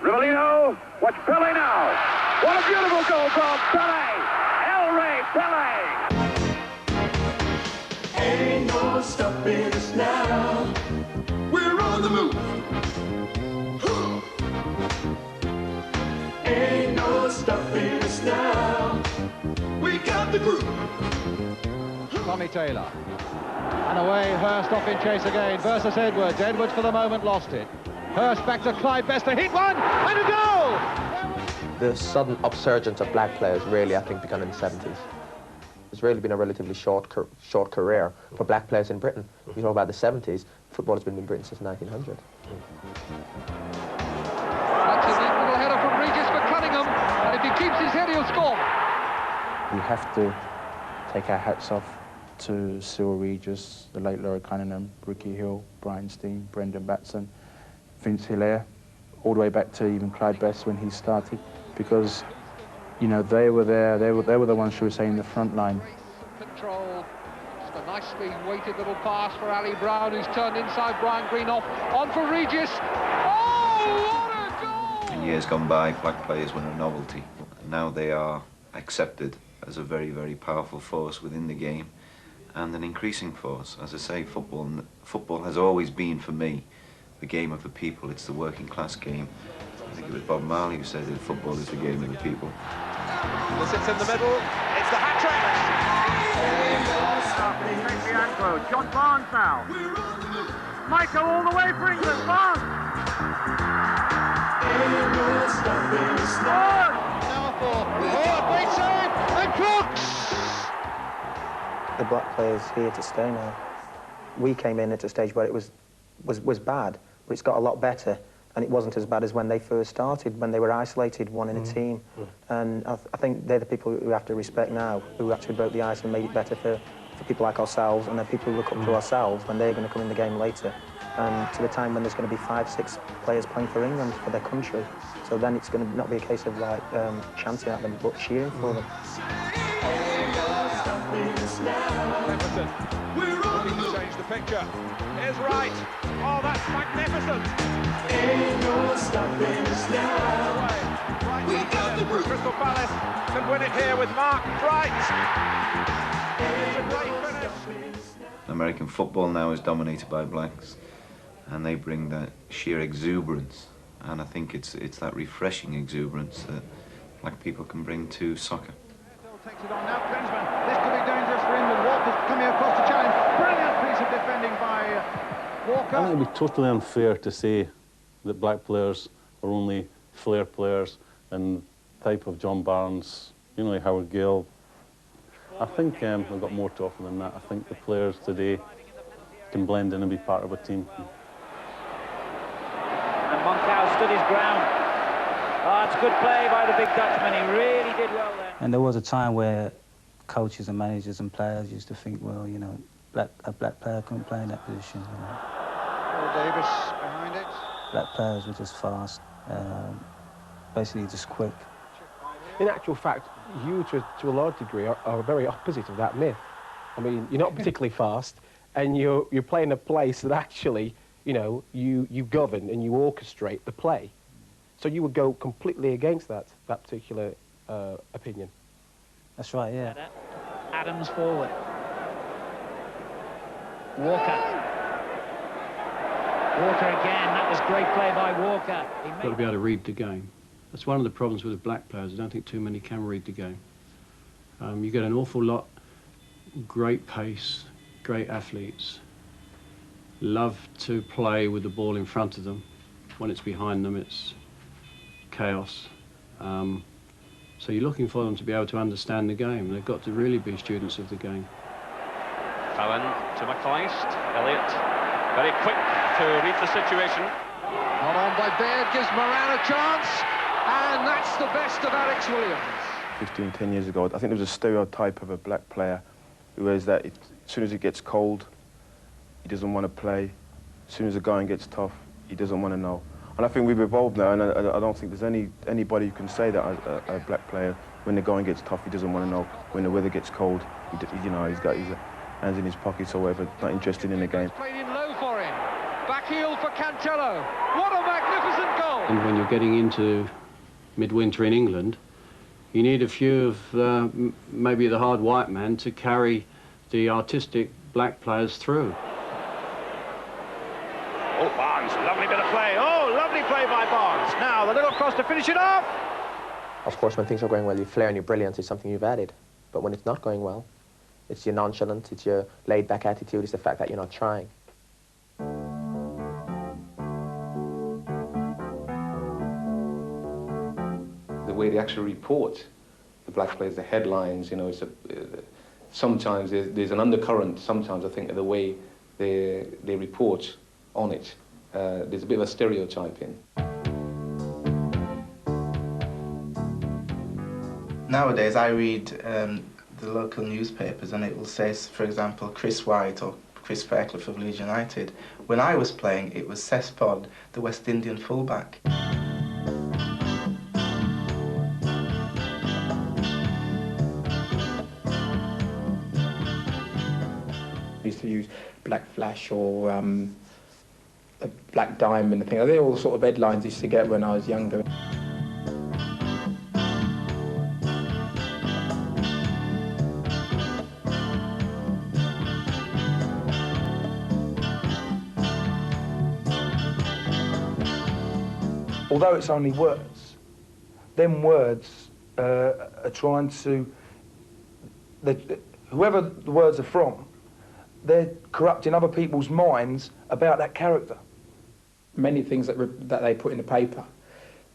Rivellino, watch Pele now. What a beautiful goal from Pele. El Rey Pele. Ain't no stopping us now. We're on the move. Ain't no stopping us now. We got the groove. Tommy Taylor. And away, Hurst off in chase again versus Edwards. Edwards for the moment lost it. Hurst back to Clyde Best to hit one and a goal! The sudden upsurgence of black players really, I think, began in the 70s. It's really been a relatively short career for black players in Britain. You talk about the 70s, football has been in Britain since 1900. That's a neat little header from Regis for Cunningham, and if he keeps his head, he'll score. We have to take our hats off to Cyril Regis, the late Laura Cunningham, Ricky Hill, Brian Steen, Brendan Batson, Vince Hilaire, all the way back to even Clyde Best when he started, because, you know, they were there, they were the ones who were saying the front line. Control, just a nicely weighted little pass for Ali Brown, who's turned inside Brian Greenough, on for Regis. Oh, what a goal! In years gone by, black players were a novelty. Now they are accepted as a very, very powerful force within the game, and an increasing force. As I say, football has always been, for me, the game of the people. It's the working class game. I think it was Bob Marley who said that football is the game of the people. This sits in the middle. It's the hat-trick. John Barnes now. Michael all the way for England. Barnes. Now for great save, and Crooks! The black players here to stay now. We came in at a stage where it was bad, but it's got a lot better, and it wasn't as bad as when they first started, when they were isolated, one in a team. And I think they're the people who we have to respect now, who actually broke the ice and made it better for people like ourselves, and then people who look up to ourselves when they're going to come in the game later. And to the time when there's going to be 5, 6 players playing for England, for their country. So then it's going to not be a case of like chanting at them, but cheering for them. Everton. Looking to change the picture. Here's Wright. Oh, that's magnificent. Ain't no stopping us now. Right, We got the groove. Crystal Palace can win it here with Mark Wright. It's a great finish. American football now is dominated by blacks, and they bring that sheer exuberance, and I think it's that refreshing exuberance that black people can bring to soccer. Takes it on now, Klinsmann. This could be dangerous for England. Walker's coming across the challenge. Brilliant piece of defending by Walker. I think it would be totally unfair to say that black players are only flair players and type of John Barnes, you know, like Howard Gale. I think they've got more to offer than that. I think the players today can blend in and be part of a team. And Moncal stood his ground. Oh, it's good play by the big Dutchman. He really did well there. And there was a time where coaches and managers and players used to think, well, you know, a black player couldn't play in that position. You know. Paul Davis behind it. Black players were just fast, basically just quick. In actual fact, you, to a large degree, are very opposite of that myth. I mean, you're not particularly fast, and you're playing a place that actually, you know, you govern and you orchestrate the play. So you would go completely against that particular opinion. That's right, yeah. Adams forward. Walker. Walker again. That was great play by Walker. You've got to be able to read the game. That's one of the problems with the black players. I don't think too many can read the game. You get an awful lot, great pace, great athletes, love to play with the ball in front of them. When it's behind them, it's chaos. So you're looking for them to be able to understand the game. They've got to really be students of the game. Cowan to McCleist. Elliott, very quick to read the situation. Not on by Baird, gives Moran a chance, and that's the best of Alex Williams. 15, 10 years ago, I think there was a stereotype of a black player who is that as soon as it gets cold, he doesn't want to play. As soon as the going gets tough, he doesn't want to know. And I think we've evolved now, and I don't think there's anybody who can say that a black player, when the going gets tough, he doesn't want to know. When the weather gets cold, you know, he's got his hands in his pockets or whatever, not interested in the game. Played in low for him. Back heel for Cantello. What a magnificent goal! And when you're getting into midwinter in England, you need a few of maybe the hard white man to carry the artistic black players through. Oh, Barnes, lovely bit of play. Oh, lovely play by Barnes. Now, the little cross to finish it off. Of course, when things are going well, your flair and your brilliance is something you've added. But when it's not going well, it's your nonchalance, it's your laid-back attitude, it's the fact that you're not trying. The way they actually report the black players, the headlines, you know, it's sometimes there's an undercurrent, sometimes I think, of the way they report on it. There's a bit of a stereotyping. Nowadays I read the local newspapers and it will say, for example, Chris White or Chris Fairclough of Leeds United. When I was playing, it was Cesspod, the West Indian fullback. Used to use Black Flash or a Black Diamond and things. They're all the sort of headlines I used to get when I was younger. Although it's only words, them words are trying to, whoever the words are from, they're corrupting other people's minds about that character. Many things that they put in the paper,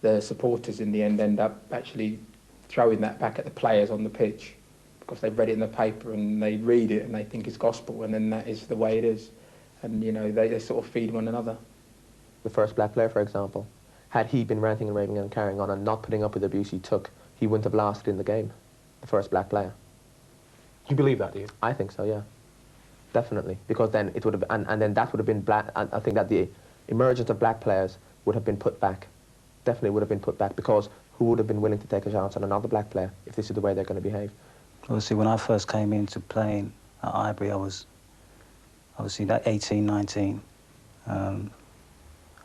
the supporters in the end end up actually throwing that back at the players on the pitch because they've read it in the paper and they read it and they think it's gospel, and then that is the way it is. And, you know, they sort of feed one another. The first black player, for example, had he been ranting and raving and carrying on and not putting up with the abuse he took, he wouldn't have lasted in the game, the first black player. You believe that, do you? I think so, yeah. Definitely. Because then it would have, and then that would have been black, and I think that the emergence of black players would have been put back. Definitely would have been put back, because who would have been willing to take a chance on another black player if this is the way they're going to behave? Obviously, when I first came into playing at Highbury, I was obviously like 18, 19.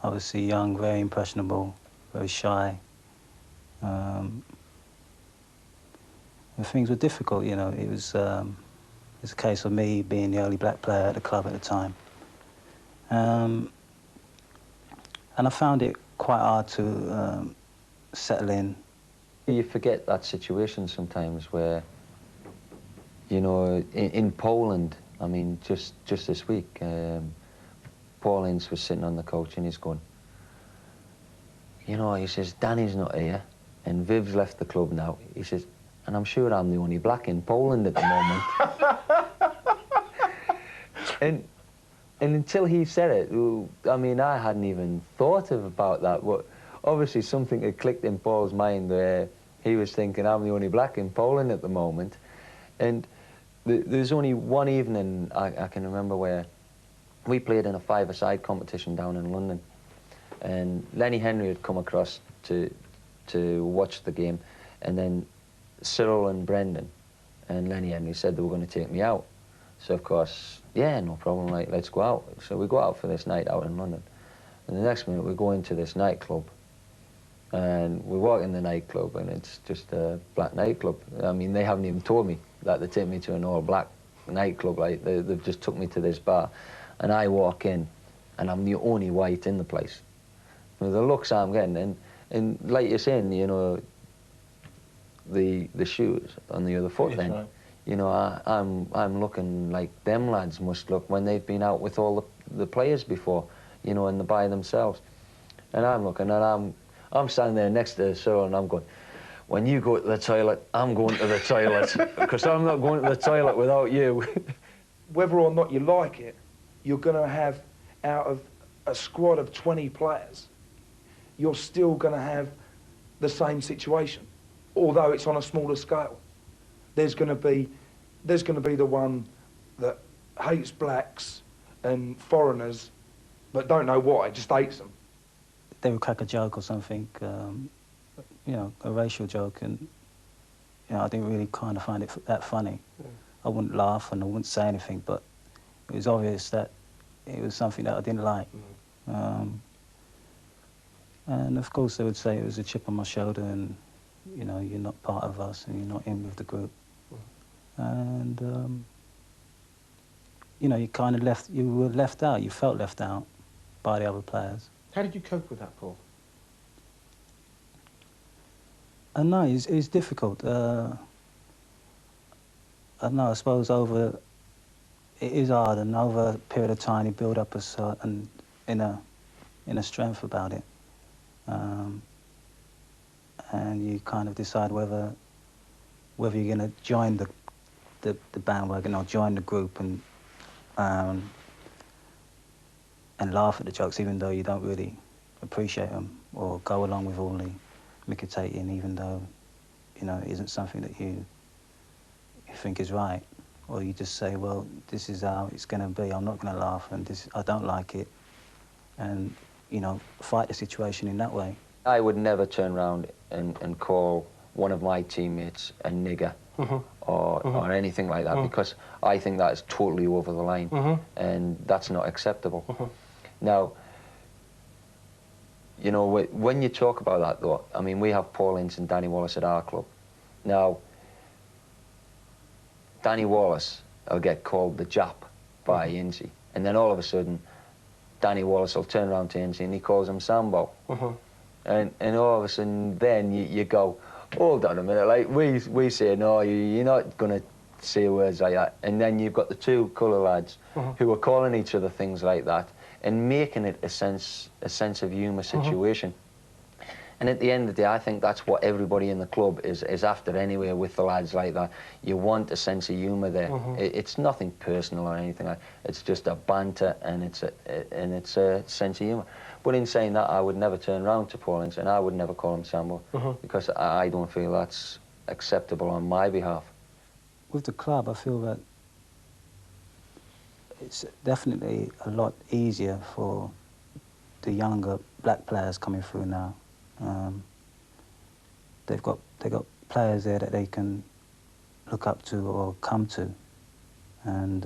Obviously young, very impressionable, very shy. And things were difficult, you know. It was a case of me being the only black player at the club at the time. And I found it quite hard to settle in. You forget that situation sometimes where, you know, in Poland, I mean, just this week, Paul Ince was sitting on the couch and he's going, you know, he says, Danny's not here and Viv's left the club now. He says, and I'm sure I'm the only black in Poland at the moment. and until he said it, I mean, I hadn't even thought about that. But obviously something had clicked in Paul's mind where he was thinking, I'm the only black in Poland at the moment. And there's only one evening I can remember where we played in a five-a-side competition down in London, and Lenny Henry had come across to watch the game, and then Cyril and Brendan and Lenny Henry said they were going to take me out. So of course, yeah, no problem, like, let's go out. So we go out for this night out in London, and the next minute we go into this nightclub, and we walk in the nightclub and it's just a black nightclub. I mean, they haven't even told me that they take me to an all-black nightclub. Like, they've just took me to this bar. And I walk in, and I'm the only white in the place. You know, the looks I'm getting, and like you're saying, you know, the shoes on the other foot. Yes, then, right. You know, I'm looking like them lads must look when they've been out with all the players before, you know, and they're by themselves. And I'm looking, and I'm standing there next to Cyril, and I'm going, when you go to the toilet, I'm going to the toilet, because I'm not going to the toilet without you. Whether or not you like it, you're going to have, out of a squad of 20 players, you're still going to have the same situation, although it's on a smaller scale. There's going to be the one that hates blacks and foreigners but don't know why, just hates them. They would crack a joke or something, you know, a racial joke, and you know, I didn't really kind of find it that funny. Yeah. I wouldn't laugh and I wouldn't say anything, but it was obvious that it was something that I didn't like. And of course they would say it was a chip on my shoulder and, you know, you're not part of us and you're not in with the group. And, you know, you were left out, you felt left out by the other players. How did you cope with that, Paul? No, it's difficult. I don't know, I suppose it is hard, and over a period of time you build up a certain inner strength about it. And you kind of decide whether you're going to join the bandwagon or join the group and laugh at the jokes even though you don't really appreciate them, or go along with all the micketating even though, you know, it isn't something that you think is right. Or you just say, well, this is how it's going to be, I'm not going to laugh, and I don't like it. And, you know, fight the situation in that way. I would never turn around and call one of my teammates a nigger or anything like that, because I think that is totally over the line, and that's not acceptable. Now, you know, when you talk about that, though, I mean, we have Paul Ince and Danny Wallace at our club. Now, Danny Wallace will get called the Jap by Ince, and then all of a sudden, Danny Wallace will turn around to Ince and he calls him Sambo. And all of a sudden, then you go, hold on a minute, like, we say, no, you're not going to say words like that. And then you've got the two colour lads who are calling each other things like that and making it a sense of humour situation. And at the end of the day, I think that's what everybody in the club is after anyway with the lads like that. You want a sense of humour there. It's nothing personal or anything like that. It's just a banter and it's a sense of humour. But in saying that, I would never turn around to Paul Ince and I would never call him Sambo because I don't feel that's acceptable on my behalf. With the club, I feel that it's definitely a lot easier for the younger black players coming through now. They've got players there that they can look up to or come to, and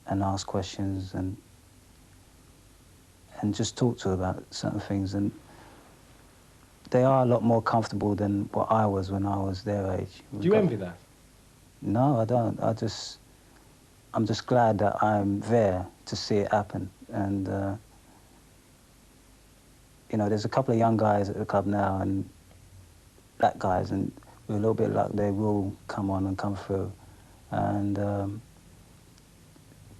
ask questions and just talk to about certain things. And they are a lot more comfortable than what I was when I was their age. Do you envy that? No, I don't. I'm just glad that I'm there to see it happen. And you know, there's a couple of young guys at the club now, and black guys, and with a little bit of luck, they will come on and come through. And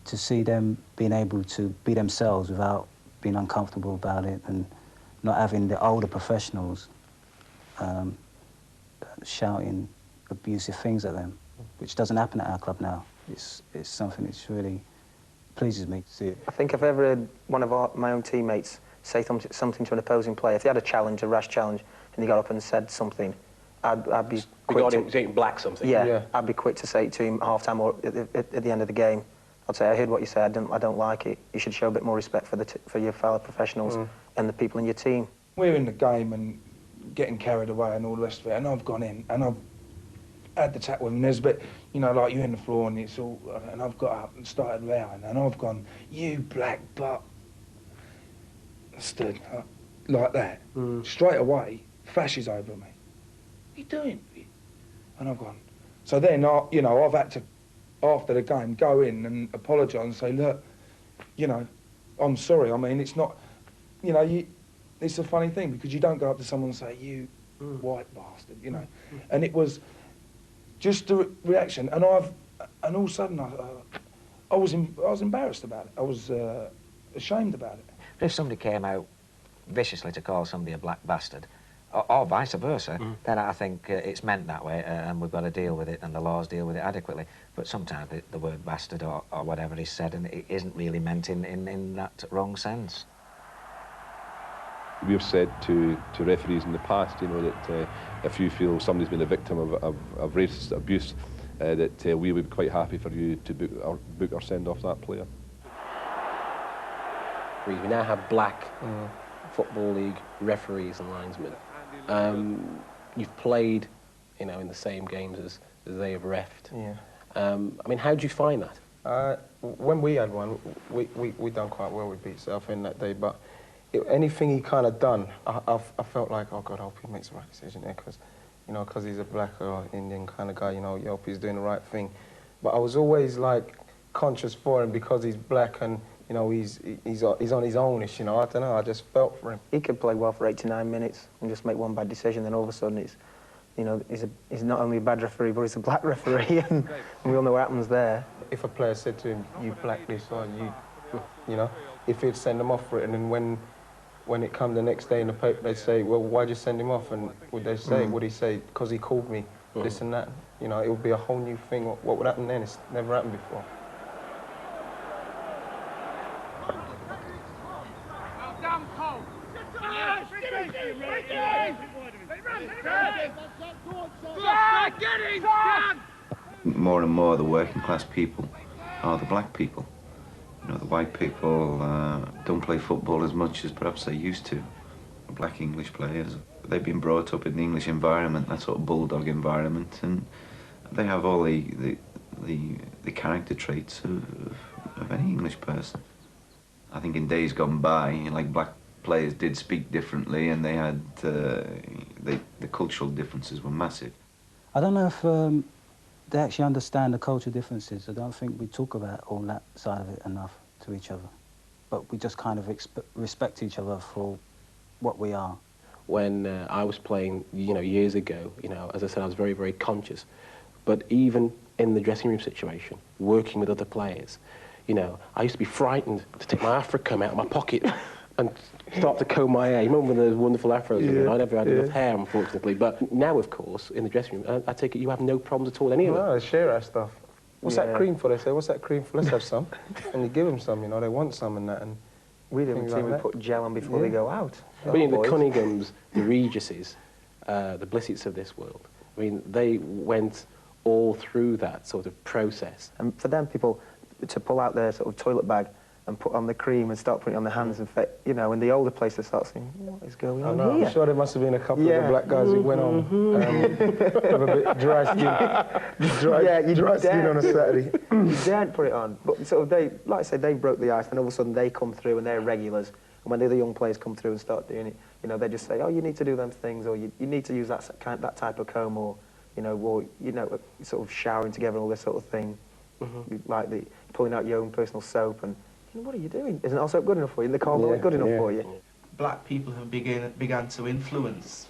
to see them being able to be themselves without being uncomfortable about it, and not having the older professionals shouting abusive things at them, which doesn't happen at our club now. It's something that really pleases me to see it. I think if I ever heard one of my own teammates say something to an opposing player, if they had a challenge, a rash challenge, and he got up and said something, I'd be quick to... Regarding black something? Yeah, I'd be quick to say it to him half-time or at the end of the game. I'd say, I heard what you said, I don't like it. You should show a bit more respect for your fellow professionals and the people in your team. We're in the game and getting carried away and all the rest of it, and I've gone in and I've had the chat with him. There's a bit, you know, like you're in the floor and it's all, and I've got up and started rowing, and I've gone, you black butt. Stood like that. Straight away, flashes over me. What are you doing? And I've gone. So then, you know, I've had to, after the game, go in and apologise and say, look, you know, I'm sorry. I mean, it's not, you know, it's a funny thing because you don't go up to someone and say, you white bastard, you know. And it was just the reaction. And all of a sudden, I was embarrassed about it. I was ashamed about it. If somebody came out viciously to call somebody a black bastard, or vice versa, then I think it's meant that way, and we've got to deal with it, and the laws deal with it adequately. But sometimes the word bastard or whatever is said, and it isn't really meant in that wrong sense. We've said to referees in the past, you know, that if you feel somebody's been a victim of racist abuse, that we would be quite happy for you to book or send off that player. referees. We now have black Football League referees and linesmen. You've played, you know, in the same games as they have refed. Yeah. I mean, how do you find that? When we had one, we done quite well. We beat Southend that day, but anything he kind of done, I felt like, oh God, I hope he makes the right decision there, because, you know, because he's a black or Indian kind of guy, you know, I hope he's doing the right thing. But I was always like conscious for him because he's black and, you know, he's on his ownish, you know. I don't know, I just felt for him. He could play well for 89 minutes and just make one bad decision, then all of a sudden it's, you know, he's not only a bad referee, but he's a black referee, and we all know what happens there. If a player said to him, you black this, or you know, if he'd send him off for it, and then when it come the next day in the paper, they'd say, well, why'd you send him off? And would they say, would he say, because he called me, this and that? You know, it would be a whole new thing. What would happen then? It's never happened before. More and more the working class people are the black people. You know, the white people don't play football as much as perhaps they used to. The black English players, they've been brought up in the English environment, that sort of bulldog environment, and they have all the character traits of any English person. I think in days gone by, like, black players did speak differently, and they had the cultural differences were massive. I don't know if they actually understand the cultural differences. I don't think we talk about all that side of it enough to each other. But we just kind of respect each other for what we are. When I was playing, you know, years ago, you know, as I said, I was very, very conscious. But even in the dressing room situation, working with other players, you know, I used to be frightened to take my afro comb out of my pocket and start to comb my hair. You remember those wonderful afros? Yeah. I never had enough hair, unfortunately. But now, of course, in the dressing room, I take it you have no problems at all, any of it? No, they share our stuff. What's that cream for? They say, what's that cream for? Let's have some. And you give them some, you know, they want some and that. And we didn't even put gel on before they go out. But you know, the Cunninghams, the Regises, the Blissets of this world, I mean, they went all through that sort of process. And for them, people to pull out their sort of toilet bag and put on the cream and start putting it on their hands, and you know, in the older place they start saying, what is going on here? I'm sure there must have been a couple of the black guys who went on have a bit dry skin, dry skin on a Saturday. You daren't put it on, but sort of they, like I said, they broke the ice, and all of a sudden they come through and they're regulars, and when the other young players come through and start doing it, you know, they just say, oh, you need to do them things, or you need to use that type of comb, or you know, sort of showering together and all this sort of thing, like the pulling out your own personal soap and. What are you doing? Isn't our soap good enough for you? The cardboard good enough for you? Black people have began to influence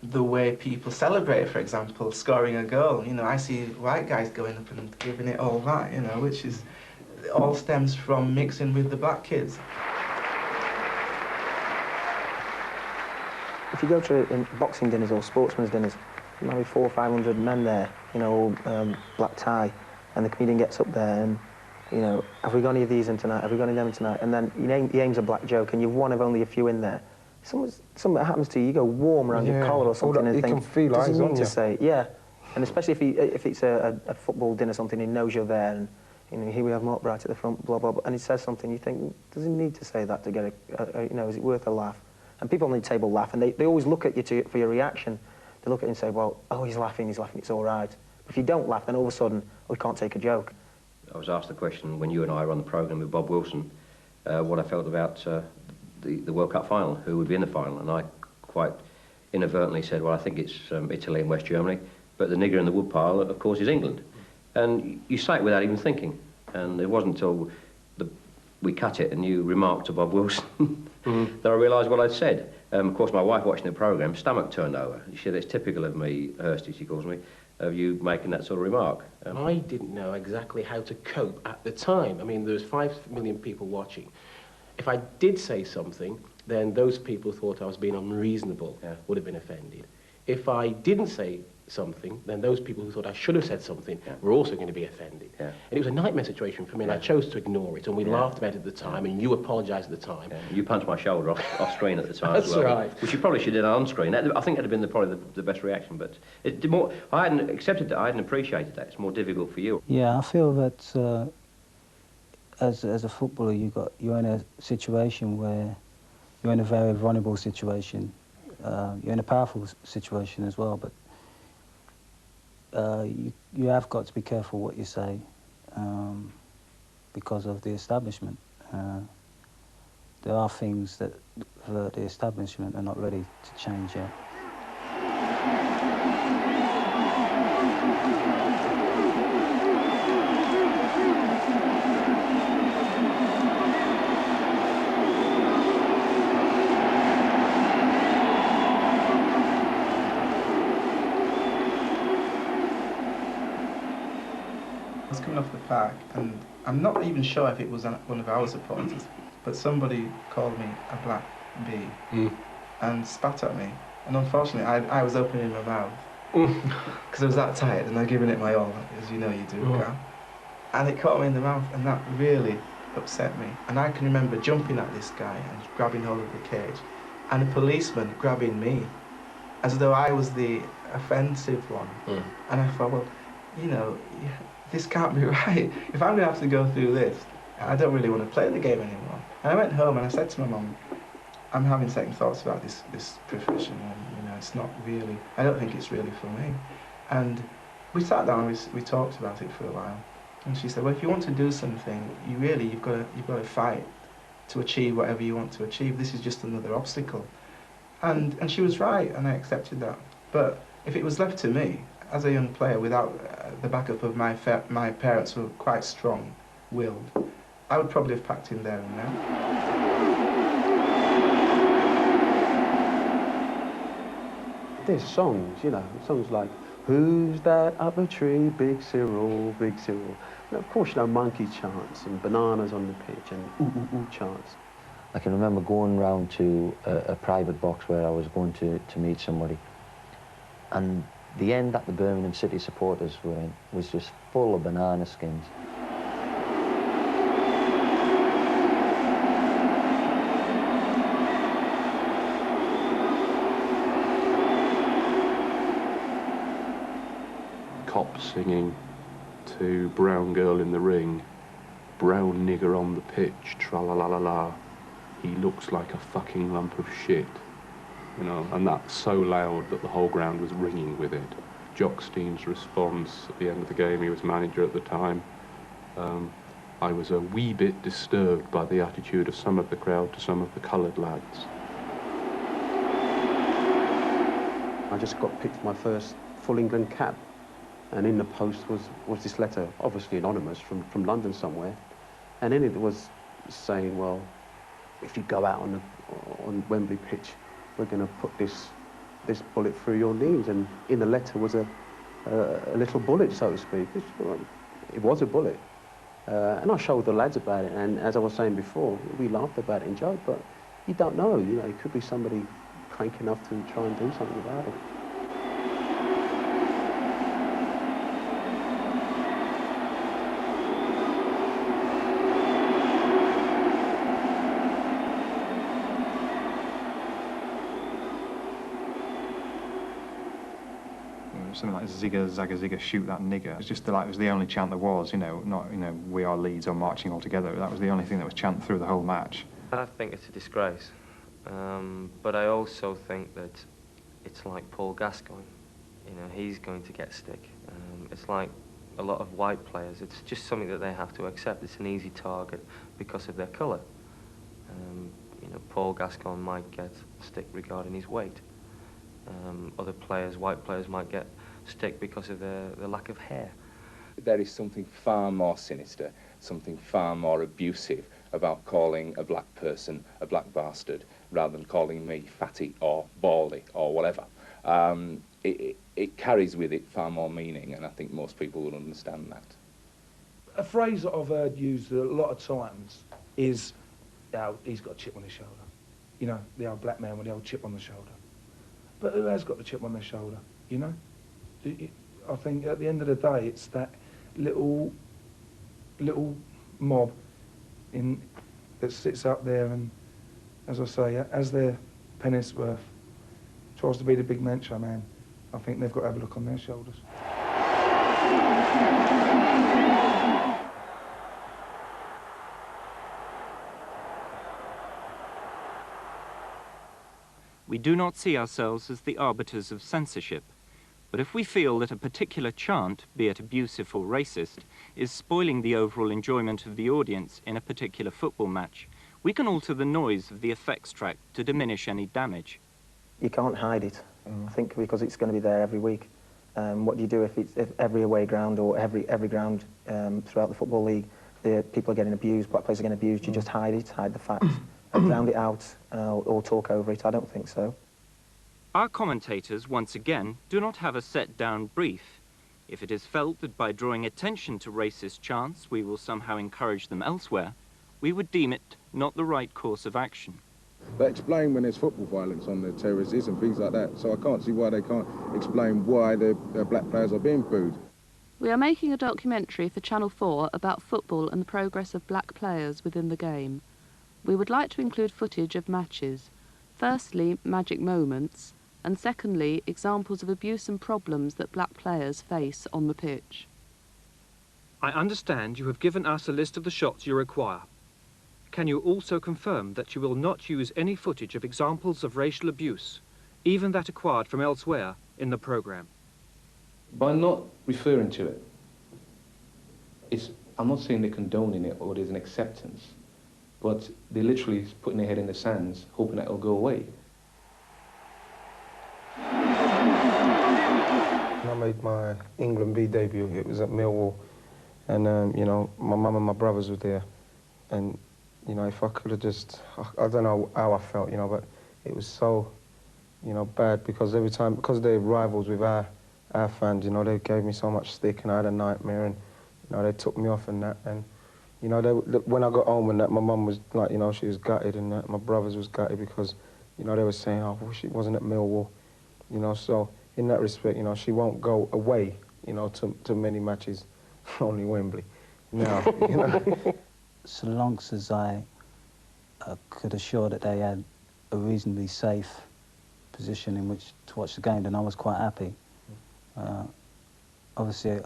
the way people celebrate, for example, scoring a goal. You know, I see white guys going up and giving it all that, you know, which is, it all stems from mixing with the black kids. If you go to boxing dinners or sportsmen's dinners, there might be 400 or 500 men there, you know, all black tie, and the comedian gets up there and, you know, have we got any of these in tonight? Have we got any of them in tonight? And then he aims a black joke, and you're one of only a few in there. Something happens to you, you go warm around your collar or something, and think, does he need to say? Yeah, and especially if it's a football dinner or something, he knows you're there, and you know, here we have Mark Bright at the front, blah blah blah, and he says something, you think, does he need to say that to get you know, is it worth a laugh? And people on the table laugh, and they always look at you for your reaction. They look at you and say, well, oh, he's laughing, it's all right. If you don't laugh, then all of a sudden, oh, we can't take a joke. I was asked the question when you and I were on the programme with Bob Wilson, what I felt about the World Cup final, who would be in the final, and I quite inadvertently said, well, I think it's Italy and West Germany, but the nigger in the woodpile, of course, is England. And you say it without even thinking, and it wasn't until we cut it and you remarked to Bob Wilson that I realised what I'd said. Of course, my wife watching the programme, stomach turned over. She said, it's typical of me, Hursty, she calls me, of you making that sort of remark. I didn't know exactly how to cope at the time. I mean, there's 5 million people watching. If I did say something, then those people thought I was being unreasonable, would have been offended. If I didn't say something, then those people who thought I should have said something were also going to be offended. And it was a nightmare situation for me, and I chose to ignore it, and we laughed about it at the time, and you apologised at the time. You punched my shoulder off screen at the time That's as well. right. Which you probably should have done on screen. I think that would have been probably the best reaction, but I hadn't accepted that, I hadn't appreciated that. It's more difficult for you. Yeah, I feel that as a footballer, you're in a situation where you're in a very vulnerable situation. You're in a powerful situation as well, but you have got to be careful what you say because of the establishment. There are things that the establishment are not ready to change yet. I was coming off the park, and I'm not even sure if it was one of our supporters, but somebody called me a black bee and spat at me. And unfortunately, I was opening my mouth because I was that tired and I'd given it my all, as you know you do, Carl. And it caught me in the mouth, and that really upset me. And I can remember jumping at this guy and grabbing hold of the cage, and a policeman grabbing me, as though I was the offensive one. And I thought, well, you know, this can't be right. If I'm going to have to go through this, I don't really want to play the game anymore. And I went home and I said to my mum, I'm having second thoughts about this profession, and you know, it's not really, I don't think it's really for me. And we sat down and we talked about it for a while. And she said, well, if you want to do something, you've got to fight to achieve whatever you want to achieve. This is just another obstacle. And she was right, and I accepted that. But if it was left to me, as a young player, without the backup of my parents, who were quite strong-willed, I would probably have packed in there and then. There's songs, you know, songs like, who's that up a tree, Big Cyril, Big Cyril. And of course, you know, monkey chants and bananas on the pitch and ooh, ooh, ooh chants. I can remember going round to a private box where I was going to meet somebody, and the end that the Birmingham City supporters were in was just full of banana skins. Cop singing to brown girl in the ring, brown nigger on the pitch, tra-la-la-la-la, he looks like a fucking lump of shit. You know, and that's so loud that the whole ground was ringing with it. Jock Steen's response at the end of the game, he was manager at the time, I was a wee bit disturbed by the attitude of some of the crowd to some of the coloured lads. I just got picked my first full England cap, and in the post was this letter, obviously anonymous, from London somewhere, and in it was saying, well, if you go out on Wembley pitch, we're going to put this bullet through your knees. And in the letter was a little bullet, so to speak. It was a bullet. And I showed the lads about it, and as I was saying before, we laughed about it and joked, but you don't know, you know, it could be somebody cranky enough to try and do something about it. Something like zigger, zagger, zigger, shoot that nigger. It's just like it was the only chant there was, you know, not, you know, we are Leeds or marching all together. That was the only thing that was chanted through the whole match. I think it's a disgrace, but I also think that it's like Paul Gascoigne. You know, he's going to get stick. It's like a lot of white players. It's just something that they have to accept. It's an easy target because of their colour. You know, Paul Gascoigne might get stick regarding his weight. Other players, white players, might get stick because of their lack of hair. There is something far more sinister, something far more abusive about calling a black person a black bastard rather than calling me fatty or baldy or whatever. It carries with it far more meaning, and I think most people will understand that. A phrase that I've heard used a lot of times is, oh, he's got a chip on his shoulder. You know, the old black man with the old chip on the shoulder. But who has got the chip on their shoulder, you know? I think at the end of the day, it's that little mob that sits up there and, as I say, as their penny's worth, tries to be the big macho man. I think they've got to have a look on their shoulders. We do not see ourselves as the arbiters of censorship, but if we feel that a particular chant, be it abusive or racist, is spoiling the overall enjoyment of the audience in a particular football match, we can alter the noise of the effects track to diminish any damage. You can't hide it, I think, because it's going to be there every week. What do you do if every away ground or every ground throughout the Football League, people are getting abused, black players are getting abused? You just hide it, hide the facts, drown it out, or talk over it? I don't think so. Our commentators, once again, do not have a set-down brief. If it is felt that by drawing attention to racist chants we will somehow encourage them elsewhere, we would deem it not the right course of action. They explain when there's football violence on the terraces and things like that, so I can't see why they can't explain why the black players are being booed. We are making a documentary for Channel 4 about football and the progress of black players within the game. We would like to include footage of matches. Firstly, magic moments, and secondly, examples of abuse and problems that black players face on the pitch. I understand you have given us a list of the shots you require. Can you also confirm that you will not use any footage of examples of racial abuse, even that acquired from elsewhere, in the programme? By not referring to it, I'm not saying they're condoning it or there's an acceptance, but they're literally putting their head in the sands, hoping that it'll go away. When I made my England B debut, it was at Millwall, and you know, my mum and my brothers were there, and you know, if I could have just, I don't know how I felt, you know, but it was so, you know, bad, because every time, because they're rivals with our fans, you know, they gave me so much stick, and I had a nightmare, and you know, they took me off and that, and you know, when I got home and that, my mum was like, you know, she was gutted, and that, my brothers was gutted because, you know, they were saying, oh, well, she wasn't at Millwall, you know, so in that respect, you know, she won't go away, you know, to many matches, only Wembley, now, you know. So long as I could assure that they had a reasonably safe position in which to watch the game, then I was quite happy. Obviously,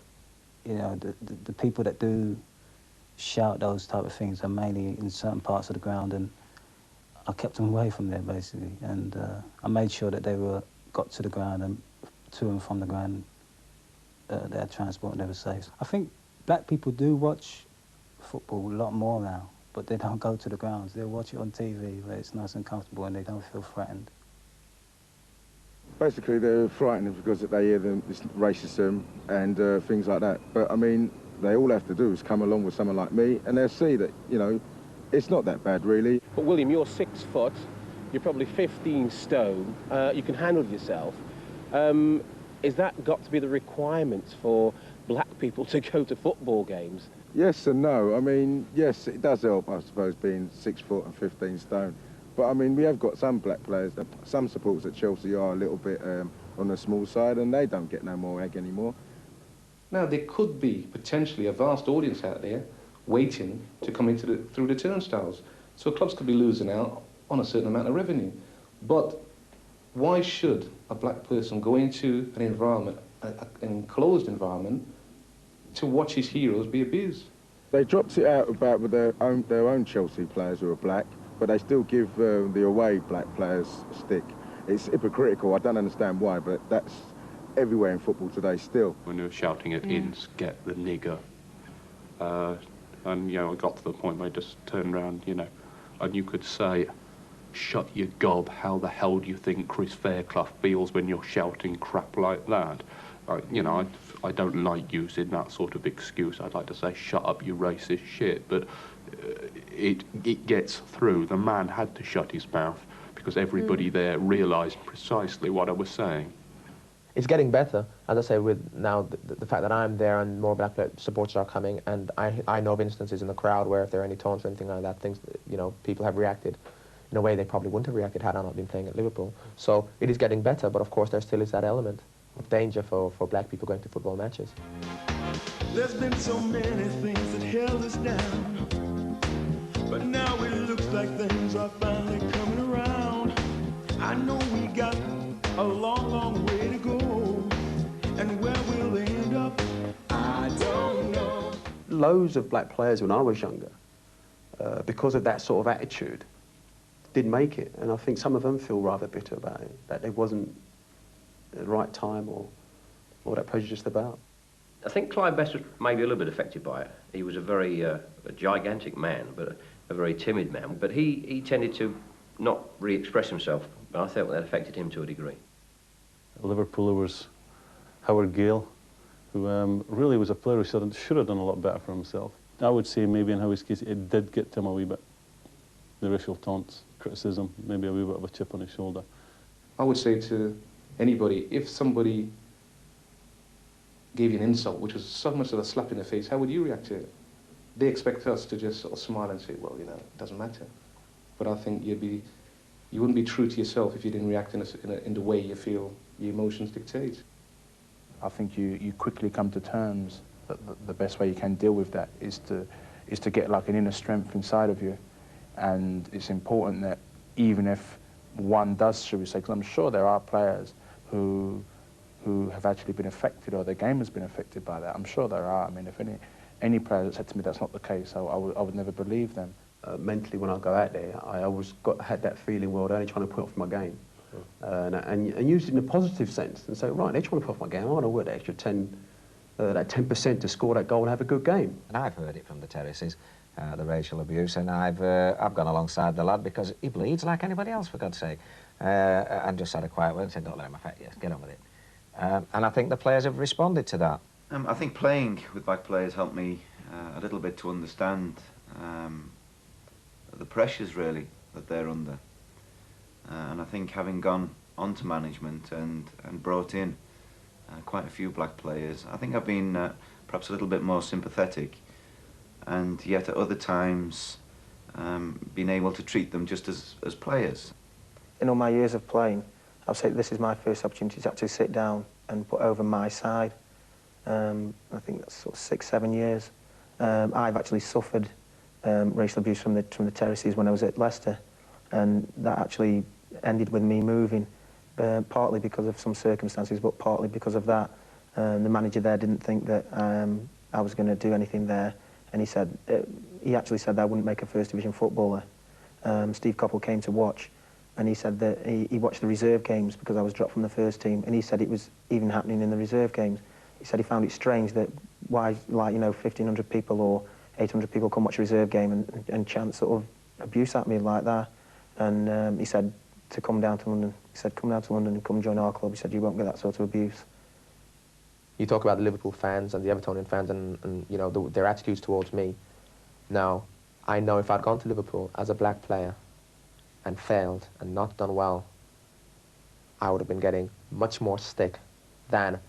you know, the people that do shout those type of things are mainly in certain parts of the ground, and I kept them away from there, basically. And I made sure that they got to the ground and to and from the ground, they had transport and they were safe. I think black people do watch football a lot more now, but they don't go to the grounds. They'll watch it on TV where it's nice and comfortable and they don't feel threatened. Basically, they're frightened because they hear this racism and things like that. But I mean, they all have to do is come along with someone like me, and they'll see that, you know, it's not that bad, really. But William, you're 6 foot, you're probably 15 stone, you can handle yourself. Is that got to be the requirements for black people to go to football games? Yes and no. I mean, yes, it does help, I suppose, being 6 foot and 15 stone. But I mean, we have got some black players, some supporters at Chelsea are a little bit on the small side, and they don't get no more egg anymore. Now, there could be potentially a vast audience out there waiting to come into through the turnstiles. So clubs could be losing out on a certain amount of revenue. But why should a black person go into an environment, an enclosed environment, to watch his heroes be abused? They dropped it out about with their own Chelsea players who are black, but they still give the away black players a stick. It's hypocritical. I don't understand why, but that's everywhere in football today still. When they were shouting at Ince, get the nigger. And, you know, it got to the point where I just turned around, you know, and you could say, shut your gob, how the hell do you think Chris Fairclough feels when you're shouting crap like that? You know, I don't like using that sort of excuse. I'd like to say, shut up, you racist shit, but it gets through. The man had to shut his mouth because everybody there realised precisely what I was saying. It's getting better, as I say, with now the fact that I'm there and more black supporters are coming, and I know of instances in the crowd where if there are any taunts or anything like that, things, you know, people have reacted in a way they probably wouldn't have reacted had I not been playing at Liverpool. So it is getting better, but of course there still is that element of danger for black people going to football matches. There's been so many things that held us down, but now it looks like things are finally coming around. I know we got a long, long way to go, and where we'll end up, I don't know. Loads of black players when I was younger, because of that sort of attitude, did make it, and I think some of them feel rather bitter about it, that it wasn't the right time or that prejudiced about. I think Clive Best was maybe a little bit affected by it. He was a very a gigantic man, but a very timid man. But he tended to not really express himself. I thought that affected him to a degree. At Liverpool, there was Howard Gale, who really was a player who should have done a lot better for himself. I would say maybe in Howie's case, it did get to him a wee bit. The racial taunts, criticism, maybe a wee bit of a chip on his shoulder. I would say to anybody, if somebody gave you an insult, which was so much of a slap in the face, how would you react to it? They expect us to just sort of smile and say, well, you know, it doesn't matter. But I think you wouldn't be true to yourself if you didn't react in the way you feel your emotions dictate. I think you quickly come to terms that the best way you can deal with that is to get like an inner strength inside of you. And it's important that even if one does, should we say, because I'm sure there are players who have actually been affected or their game has been affected by that. I'm sure there are. I mean, if any player that said to me that's not the case, I would never believe them. Mentally, when I go out there, I always had that feeling, well, they're only trying to put off my game. And use it in a positive sense and say, right, they're trying to put off my game. I want to work that extra 10% to score that goal and have a good game. And I've heard it from the terraces, the racial abuse, and I've gone alongside the lad because he bleeds like anybody else, for God's sake. And just had a quiet word and said, don't let him affect you, get on with it. And I think the players have responded to that. I think playing with black players helped me a little bit to understand the pressures, really, that they're under. And I think having gone on to management and brought in quite a few black players, I think I've been perhaps a little bit more sympathetic, and yet at other times been able to treat them just as players. In all my years of playing, I've said this is my first opportunity to actually sit down and put over my side. I think that's sort of 6, 7 years. I've actually suffered racial abuse from the terraces when I was at Leicester, and that actually ended with me moving, partly because of some circumstances, but partly because of that. The manager there didn't think that I was going to do anything there, and he actually said that I wouldn't make a first division footballer. Steve Coppell came to watch, and he said that he watched the reserve games because I was dropped from the first team, and he said it was even happening in the reserve games. He said he found it strange that why, like, 1,500 people or 800 people come watch a reserve game and chant sort of abuse at me like that. And he said to come down to London. He said, come down to London and come join our club. He said, you won't get that sort of abuse. You talk about the Liverpool fans and the Evertonian fans and their attitudes towards me. Now, I know if I'd gone to Liverpool as a black player and failed and not done well, I would have been getting much more stick than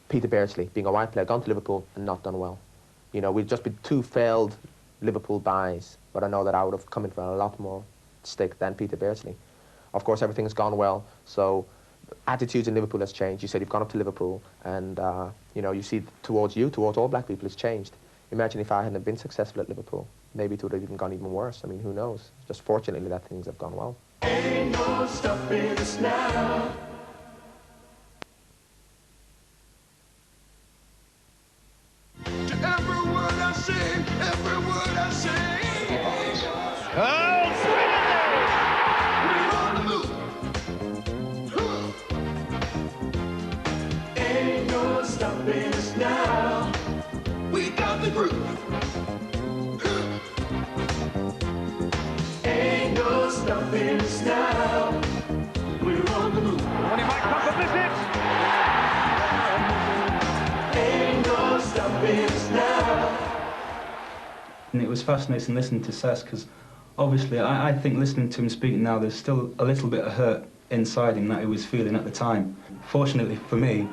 Peter Beardsley, being a white player, gone to Liverpool and not done well. We'd just be 2 failed Liverpool buys, but I know that I would have come in for a lot more stick than Peter Beardsley. Of course, everything's gone well, so attitudes in Liverpool has changed. You said you've gone up to Liverpool, and you see towards all black people, it's changed. Imagine if I hadn't been successful at Liverpool, maybe it would have even gone even worse. I mean, who knows? Just fortunately that things have gone well. Ain't no stopping us now. To every word I sing, every word I sing. Oh, we're on the move. Ain't no stopping us now. We got the groove. Ain't no stopping us now. We're on the move. When he might come from this hit. Ain't no stopping us now. And it was fascinating listening to Sess, because obviously I think listening to him speaking now, there's still a little bit of hurt inside him that he was feeling at the time. Fortunately for me,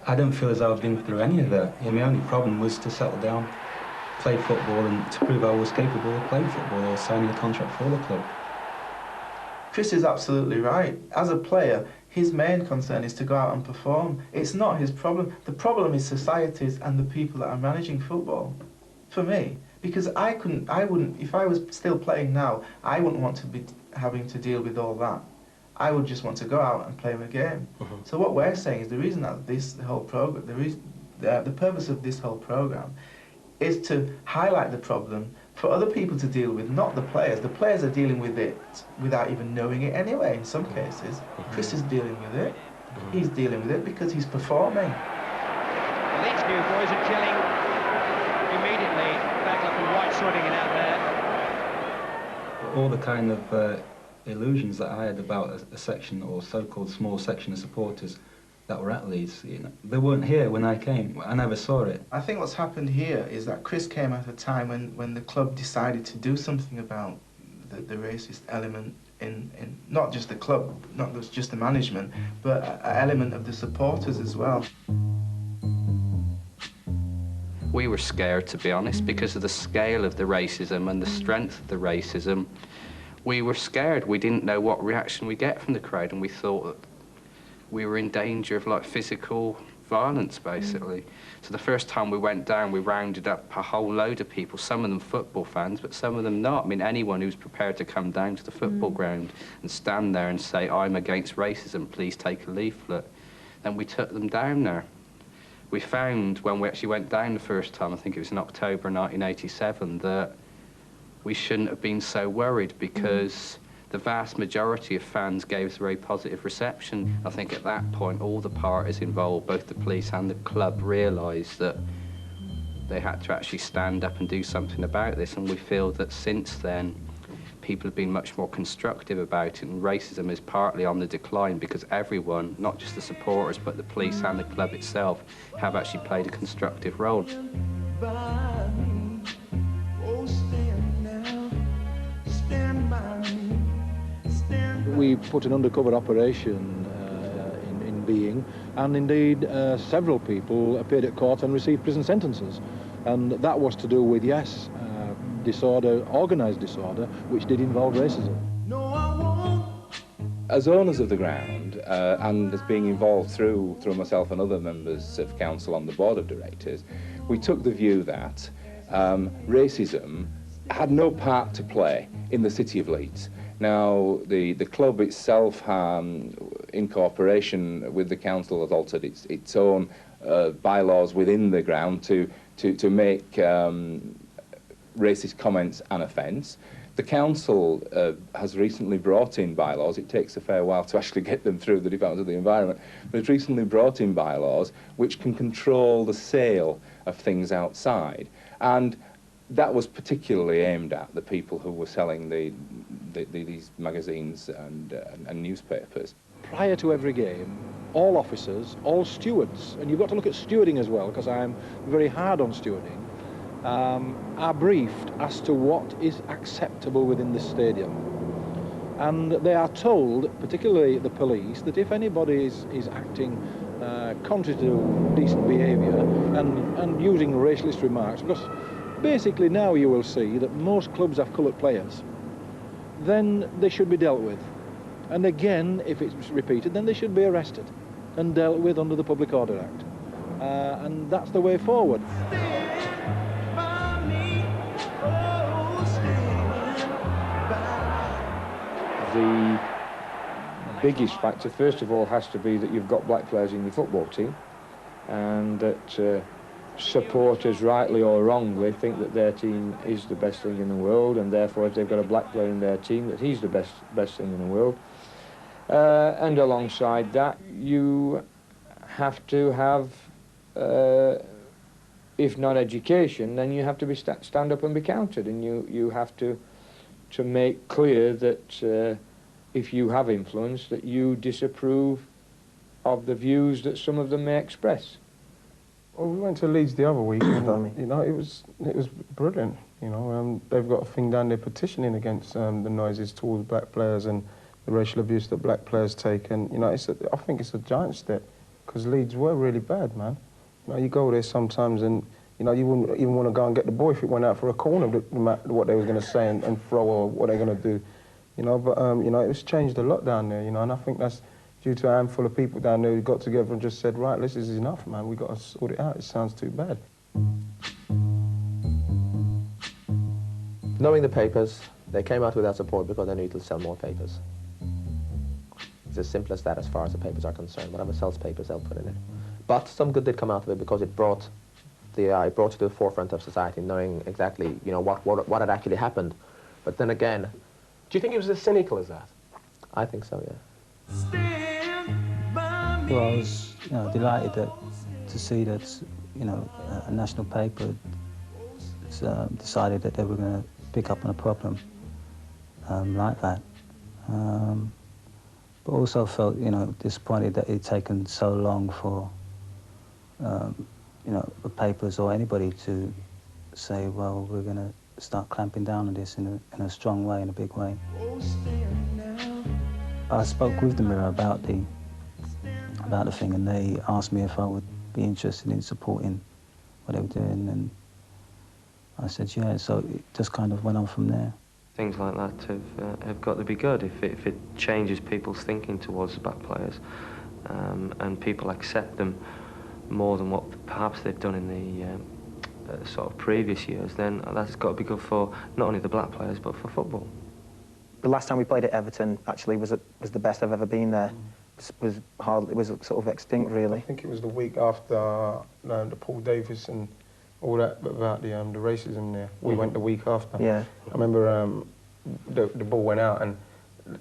I don't feel as though I've been through any of that. My only problem was to settle down, play football, and to prove I was capable of playing football or signing a contract for the club. Chris is absolutely right. As a player, his main concern is to go out and perform. It's not his problem. The problem is societies and the people that are managing football, for me. Because I wouldn't, if I was still playing now, I wouldn't want to be having to deal with all that. I would just want to go out and play my game. So what we're saying is the reason that this whole program, the purpose of this whole program is to highlight the problem for other people to deal with, not the players. The players are dealing with it without even knowing it anyway, in some cases. Chris is dealing with it. He's dealing with it because he's performing. Leeds new boys are killing immediately. Back up and White sorting it out there. All the kind of illusions that I had about a section or so-called small section of supporters that were at Leeds, you know, they weren't here when I came. I never saw it. I think what's happened here is that Chris came at a time when the club decided to do something about the racist element in not just the club, not just the management, but an element of the supporters as well. We were scared, to be honest, because of the scale of the racism and the strength of the racism. We were scared. We didn't know what reaction we'd get from the crowd, and we thought that we were in danger of like physical violence, basically. So the first time we went down, we rounded up a whole load of people, some of them football fans, but some of them not. I mean, anyone who's prepared to come down to the football ground and stand there and say, I'm against racism, please take a leaflet. Then we took them down there. We found when we actually went down the first time, I think it was in October 1987, that we shouldn't have been so worried because the vast majority of fans gave us a very positive reception. I think at that point, all the parties involved, both the police and the club, realised that they had to actually stand up and do something about this, and we feel that since then, people have been much more constructive about it, and racism is partly on the decline because everyone, not just the supporters, but the police and the club itself, have actually played a constructive role. We put an undercover operation in being, and indeed several people appeared at court and received prison sentences. And that was to do with, yes, disorder, organised disorder, which did involve racism. As owners of the ground, and as being involved through myself and other members of council on the board of directors, we took the view that racism had no part to play in the city of Leeds. Now, the club itself, in cooperation with the council, has altered its own bylaws within the ground to make racist comments an offence. The council has recently brought in bylaws. It takes a fair while to actually get them through the Department of the Environment, but it's recently brought in bylaws which can control the sale of things outside. And that was particularly aimed at the people who were selling these magazines and newspapers. Prior to every game, all officers, all stewards, and you've got to look at stewarding as well, because I'm very hard on stewarding, are briefed as to what is acceptable within the stadium. And they are told, particularly the police, that if anybody is acting contrary to decent behaviour and using racialist remarks, because basically now you will see that most clubs have coloured players, then they should be dealt with. And again, if it's repeated, then they should be arrested and dealt with under the Public Order Act. And that's the way forward. The biggest factor, first of all, has to be that you've got black players in your football team, and that supporters, rightly or wrongly, think that their team is the best thing in the world, and therefore if they've got a black player in their team, that he's the best thing in the world. And alongside that, you have to have, if not education, then you have to be stand up and be counted, and you have to make clear that if you have influence, that you disapprove of the views that some of them may express. Well, we went to Leeds the other week, and you know, it was brilliant. You know, they've got a thing down there petitioning against the noises towards black players and the racial abuse that black players take, and you know, I think it's a giant step, because Leeds were really bad, man. You know, you go there sometimes, and you know, you wouldn't even want to go and get the boy if it went out for a corner, no matter what they were going to say and throw or what they're going to do. You know, but you know, it's changed a lot down there. You know, and I think that's due to a handful of people down there who got together and just said, right, this is enough, man. We've got to sort it out. It sounds too bad. Knowing the papers, they came out with our support because they needed to sell more papers. It's as simple as that as far as the papers are concerned. Whatever sells papers, they'll put in it. But some good did come out of it because it brought it brought it to the forefront of society, knowing exactly, you know, what had actually happened. But then again, do you think it was as cynical as that? I think so, yeah. Well, I was, you know, delighted to see that, you know, a national paper decided that they were going to pick up on a problem like that. But also felt, you know, disappointed that it'd taken so long for, you know, the papers or anybody to say, well, we're going to start clamping down on this in a strong way, in a big way. I spoke with the Mirror about the thing, and they asked me if I would be interested in supporting what they were doing, and I said yeah, so it just kind of went on from there. Things like that have got to be good if it changes people's thinking towards black players, and people accept them more than what perhaps they've done in the sort of previous years, then that's got to be good for not only the black players but for football. The last time we played at Everton actually was the best I've ever been there. It was sort of extinct, really. I think it was the week after the Paul Davis and all that about the racism there. We went the week after. Yeah. I remember the ball went out and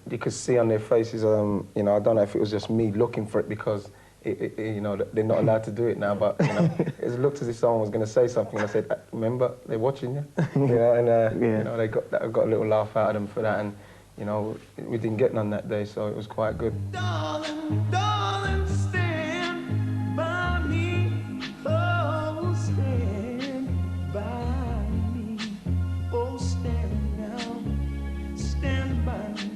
you could see on their faces, you know, I don't know if it was just me looking for it because, you know, they're not allowed to do it now, but, you know, it looked as if someone was going to say something. And I said, remember, they're watching you. You know, and, you know, I got a little laugh out of them for that. And, you know, we didn't get none that day, so it was quite good. Darling, darling, stand by me. Oh, stand by me. Oh, stand now. Stand by me.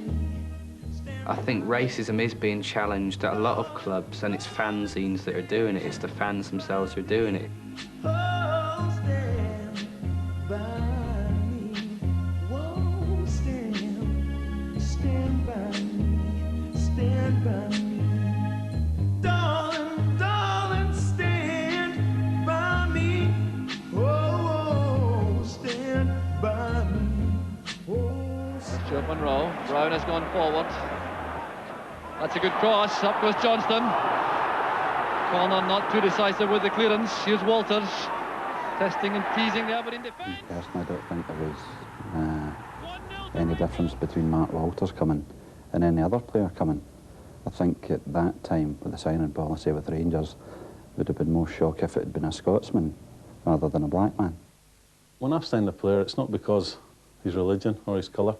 I think racism is being challenged at a lot of clubs, and it's fanzines that are doing it. It's the fans themselves who are doing it. Oh, stand by me. Whoa, stand by me. Stand by me. Darling, darling, stand by me. Oh, stand by me. Oh, Stuart Monroe. Brown has gone forward. That's a good cross. Up goes Johnston. Corner not too decisive with the clearance. Here's Walters. Testing and teasing the Aberdeen defence. Personally, I don't think there was any difference between Mark Walters coming and any other player coming. I think at that time, with the signing policy with Rangers, it would have been more shock if it had been a Scotsman rather than a black man. When I've signed a player, it's not because his religion or his colour.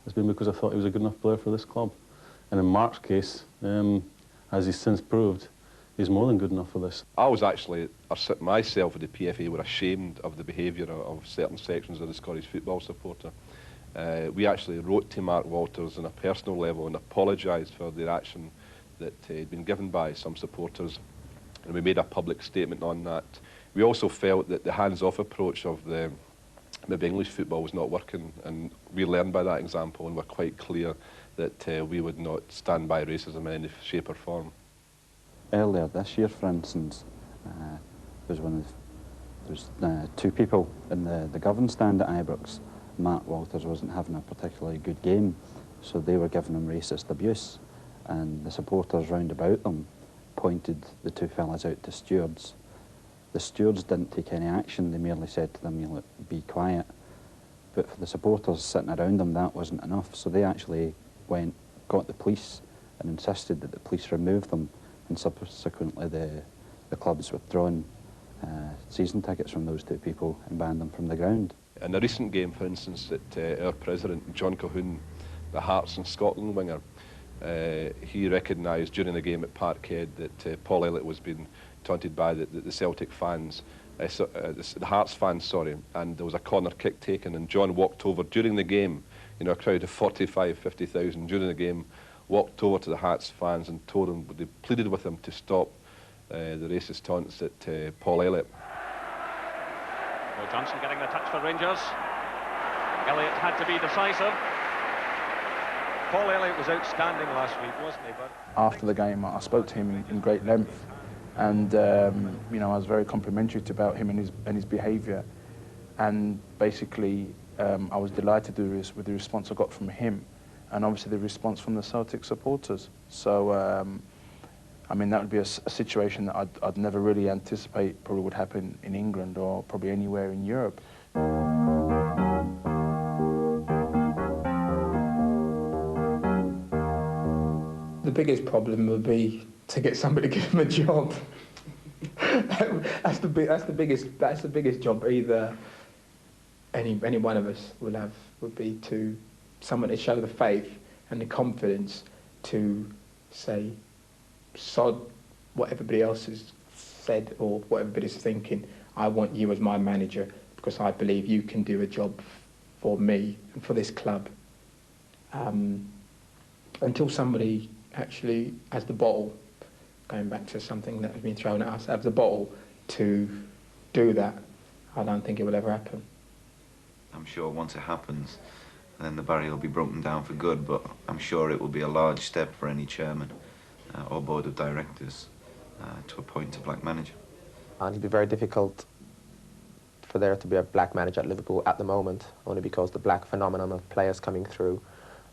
It's been because I thought he was a good enough player for this club. And in Mark's case, as he's since proved, he's more than good enough for this. I was actually, myself and the PFA were ashamed of the behaviour of certain sections of the Scottish football supporter. We actually wrote to Mark Walters on a personal level and apologised for the action that had been given by some supporters, and we made a public statement on that. We also felt that the hands-off approach of maybe English football was not working, and we learned by that example and were quite clear that we would not stand by racism in any shape or form. Earlier this year, for instance, there was two people in the Govan stand at Ibrox. Mark Walters wasn't having a particularly good game, so they were giving him racist abuse, and the supporters round about them pointed the two fellas out to stewards. The stewards didn't take any action, they merely said to them, "You know, be quiet." But for the supporters sitting around them, that wasn't enough, so they actually got the police and insisted that the police remove them, and subsequently the club's withdrawn season tickets from those two people and banned them from the ground. In a recent game, for instance, that our president, John Colquhoun, the Hearts and Scotland winger, he recognised during the game at Parkhead that Paul Elliott was being taunted by the Celtic fans, the Hearts fans, sorry, and there was a corner kick taken, and John walked over during the game, you know, a crowd of 45, 50,000 during the game, walked over to the Hearts fans and told them, they pleaded with them to stop the racist taunts at Paul Elliott. Well, Johnson getting the touch for Rangers. Elliott had to be decisive. Paul Elliott was outstanding last week, wasn't he? But after the game, I spoke to him in great length, and you know, I was very complimentary about him and his behaviour, and basically I was delighted with the response I got from him, and obviously the response from the Celtic supporters. So I mean, that would be a situation that I'd never really anticipate probably would happen in England or probably anywhere in Europe. The biggest problem would be to get somebody to give them a job. that's the biggest job either any one of us would be to someone to show the faith and the confidence to say, sod what everybody else has said or what everybody's thinking. I want you as my manager because I believe you can do a job for me and for this club. Until somebody actually has the bottle, going back to something that has been thrown at us, have the bottle to do that, I don't think it will ever happen. I'm sure once it happens, then the barrier will be broken down for good, but I'm sure it will be a large step for any chairman or board of directors to appoint a black manager. And it'll be very difficult for there to be a black manager at Liverpool at the moment, only because the black phenomenon of players coming through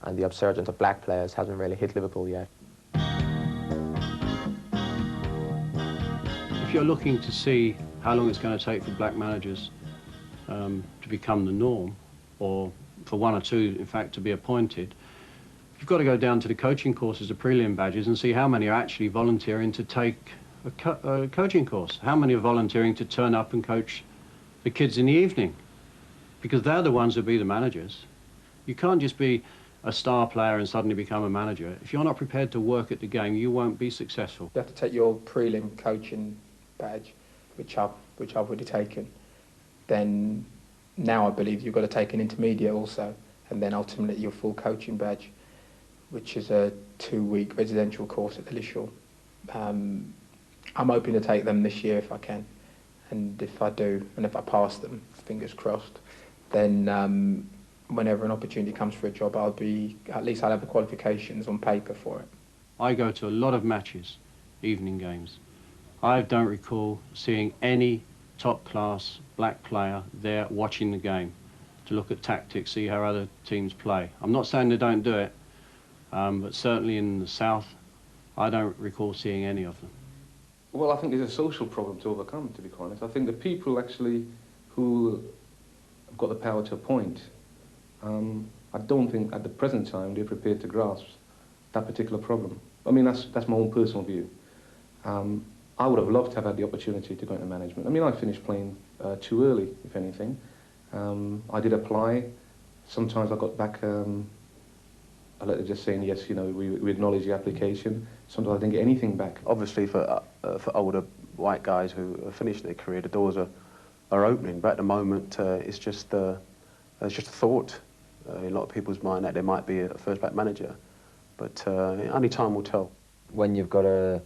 and the upsurgence of black players hasn't really hit Liverpool yet. If you're looking to see how long it's going to take for black managers to become the norm, or for one or two, in fact, to be appointed, you've got to go down to the coaching courses, the prelim badges, and see how many are actually volunteering to take a coaching course. How many are volunteering to turn up and coach the kids in the evening? Because they're the ones who be the managers. You can't just be a star player and suddenly become a manager. If you're not prepared to work at the game, you won't be successful. You have to take your prelim coaching badge, which I've already taken. Then now I believe you've got to take an intermediate also, and then ultimately your full coaching badge, which is a 2-week residential course at Lillishall. I'm hoping to take them this year if I can, and if I do, and if I pass them, fingers crossed, then whenever an opportunity comes for a job, I'll have the qualifications on paper for it. I go to a lot of matches, evening games. I don't recall seeing any top-class black player there watching the game to look at tactics, see how other teams play. I'm not saying they don't do it, but certainly in the south, I don't recall seeing any of them. Well, I think there's a social problem to overcome, to be quite honest. I think the people actually who have got the power to appoint, I don't think at the present time they're prepared to grasp that particular problem. I mean, that's my own personal view. I would have loved to have had the opportunity to go into management. I mean, I finished playing too early, if anything. I did apply. Sometimes I got back a letter just saying, yes, you know, we acknowledge the application. Sometimes I didn't get anything back. Obviously, for older white guys who have finished their career, the doors are opening. But at the moment, it's just a thought in a lot of people's mind that there might be a first black manager. But only time will tell. When you've got a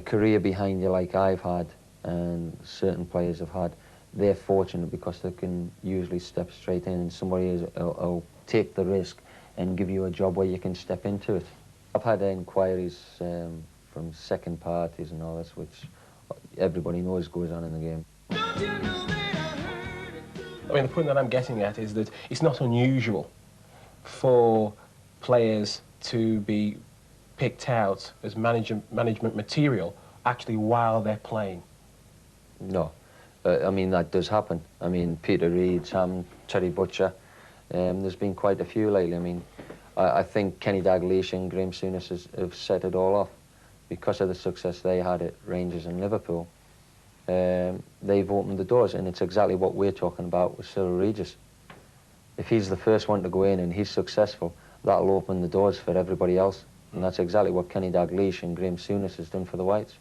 career behind you like I've had and certain players have had, they're fortunate because they can usually step straight in and somebody will take the risk and give you a job where you can step into it. I've had inquiries from second parties and all this, which everybody knows goes on in the game. I mean, the point that I'm getting at is that it's not unusual for players to be picked out as management material actually while they're playing. No. I mean, that does happen. I mean, Peter Reid, Sam, Terry Butcher, there's been quite a few lately. I mean, I think Kenny Dalglish and Graham Souness have set it all off because of the success they had at Rangers and Liverpool. They've opened the doors, and it's exactly what we're talking about with Cyril Regis. If he's the first one to go in and he's successful, that'll open the doors for everybody else. And that's exactly what Kenny Dalglish and Graham Souness has done for the Whites.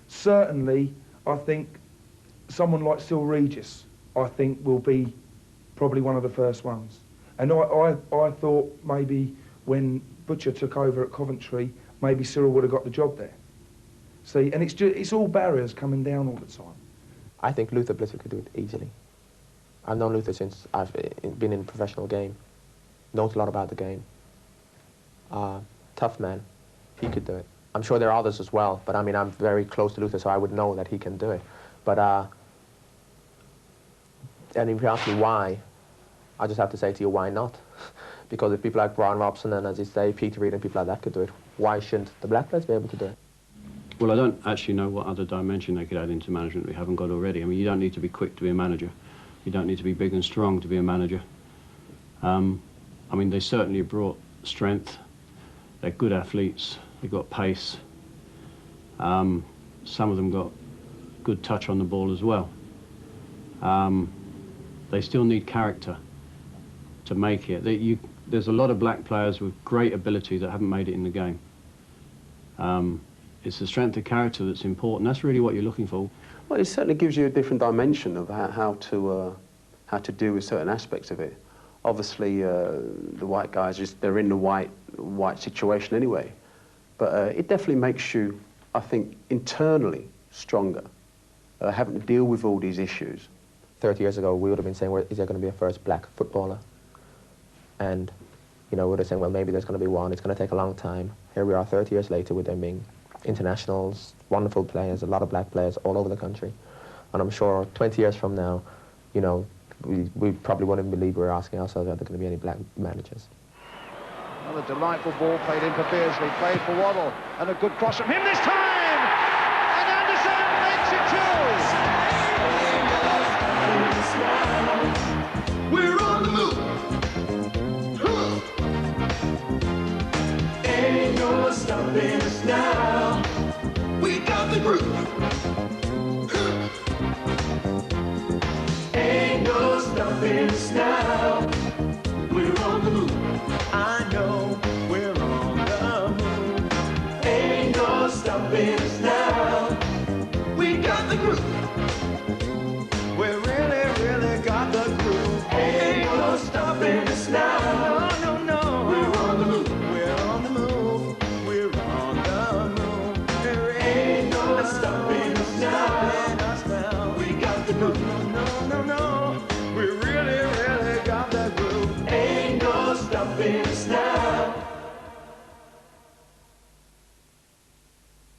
Certainly, I think someone like Cyril Regis, I think, will be probably one of the first ones. And I thought maybe when Butcher took over at Coventry, maybe Cyril would have got the job there. See, and it's all barriers coming down all the time. I think Luther Blissett could do it easily. I've known Luther since I've been in the professional game. Knows a lot about the game. Tough man. He could do it. I'm sure there are others as well, but I mean, I'm very close to Luther, so I would know that he can do it. But, and if you ask me why, I just have to say to you, why not? Because if people like Brian Robson and, as you say, Peter Reid and people like that could do it, why shouldn't the black players be able to do it? Well, I don't actually know what other dimension they could add into management we haven't got already. I mean, you don't need to be quick to be a manager. You don't need to be big and strong to be a manager. I mean, they certainly brought strength. They're good athletes. They've got pace. Some of them got good touch on the ball as well. They still need character to make it. There's a lot of black players with great ability that haven't made it in the game. It's the strength of character that's important. That's really what you're looking for. Well, it certainly gives you a different dimension of how to deal with certain aspects of it. Obviously, the white guys, they're in the white situation anyway. But it definitely makes you, I think, internally stronger, having to deal with all these issues. 30 years ago, we would have been saying, well, is there going to be a first black footballer? And, you know, we would have said, well, maybe there's going to be one. It's going to take a long time. Here we are 30 years later with them being internationals, wonderful players, a lot of black players all over the country. And I'm sure 20 years from now, you know, we probably wouldn't believe we're asking ourselves, are there going to be any black managers? Another delightful ball played in for Beardsley, played for Waddle, and a good cross from him this time! And Anderson makes it two! We're on the move! Ain't no stopping us now. We got the groove. Ain't no stopping us now. We're on the move. I know we're on the move. Ain't no stopping us now. We got the groove. We really got the groove. Ain't no stopping us now. No, no, no. We're on the move. We're on the move. We're on the move. There ain't no stopping us now. We got the groove. No, no, no, no. We really got the groove. Ain't no stopping us now.